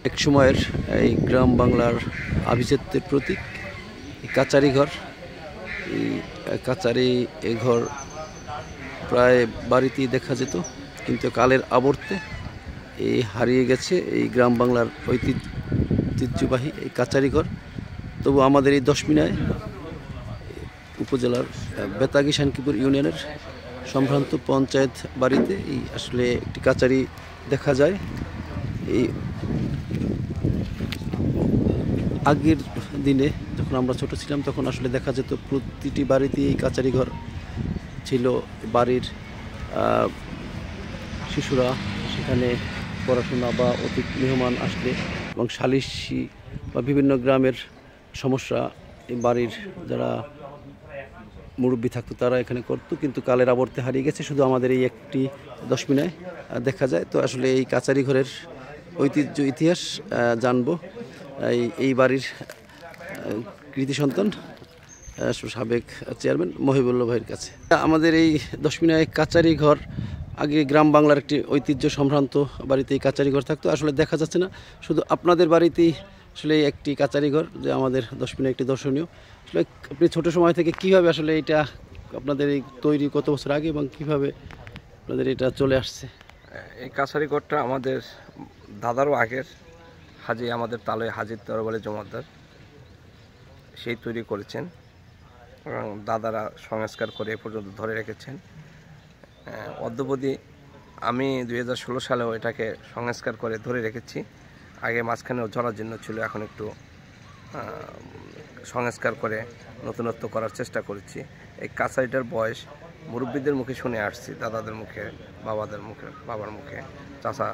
এক সময়ের এই গ্রাম বাংলার আভিজাত্যের প্রতীক কাচারি ঘর। এই কাচারি ঘর প্রায় বাড়িতেই দেখা যেত, কিন্তু কালের আবর্তে এই হারিয়ে গেছে এই গ্রাম বাংলার ঐতিহ্যবাহী এই কাচারি ঘর। তবু আমাদের এই দশমিনায় উপজেলার বেতাগী শানকিপুর ইউনিয়নের সম্ভ্রান্ত পঞ্চায়েত বাড়িতে এই আসলে একটি কাচারি দেখা যায়। এই আগের দিনে যখন আমরা ছোট ছিলাম তখন আসলে দেখা যেত প্রতিটি বাড়িতেই এই কাচারি ঘর ছিল। বাড়ির শিশুরা সেখানে পড়াশোনা বা অতিথি মেহমান আসলে এবং সালিশি বা বিভিন্ন গ্রামের সমস্যা এই বাড়ির যারা মুরব্বী থাকতো তারা এখানে করতো, কিন্তু কালের আবর্তে হারিয়ে গেছে। শুধু আমাদের এই একটি দশমিনায় দেখা যায়। তো আসলে এই কাচারি ঘরের ঐতিহ্য ইতিহাস জানবো এই বাড়ির কৃতি সন্তান সাবেক চেয়ারম্যান মহিবুল্লাহ ভাইয়ের কাছে। আমাদের এই দশমিনায় কাচারি ঘর আগে গ্রাম বাংলার একটি ঐতিহ্য সম্ভ্রান্ত বাড়িতে এই কাচারি ঘর থাকতো, আসলে দেখা যাচ্ছে না। শুধু আপনাদের বাড়িতেই আসলে একটি কাচারি ঘর, যে আমাদের দশমিনায় একটি দর্শনীয়। আসলে আপনি ছোটো সময় থেকে কীভাবে আসলে এটা আপনাদের এই তৈরি কত বছর আগে এবং কীভাবে আপনাদের এটা চলে আসছে? এই কাছারি ঘরটা আমাদের দাদারও আগের আমাদের তালয় হাজির দরবারে জমাদার সেই তৈরি করেছেন এবং দাদারা সংস্কার করে এ পর্যন্ত ধরে রেখেছেন। অদ্যবধি আমি 2016 সালেও এটাকে সংস্কার করে ধরে রেখেছি। আগে মাঝখানেও ঝরার জন্য ছিল, এখন একটু সংস্কার করে নতুনত্ব করার চেষ্টা করেছি। এই কাছারিটার বয়স মুরব্বীদের মুখে শুনে আসছি, দাদাদের মুখে, বাবাদের মুখে, বাবার মুখে, চাচা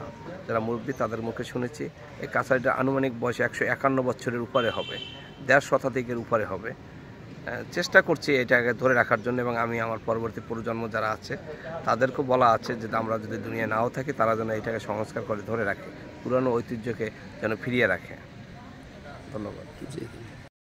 যারা মুরব্বী তাদের মুখে শুনেছি। এই কাছারিটার আনুমানিক বয়স 151 বছরের উপরে হবে, 1.5 শতাধিকের উপরে হবে। চেষ্টা করছি এটাকে ধরে রাখার জন্য, এবং আমি আমার পরবর্তী প্রজন্ম যারা আছে তাদেরকেও বলা আছে যে আমরা যদি দুনিয়া নাও থাকি তারা যেন এটাকে সংস্কার করে ধরে রাখে, পুরানো ঐতিহ্যকে যেন ফিরিয়ে রাখে। ধন্যবাদ।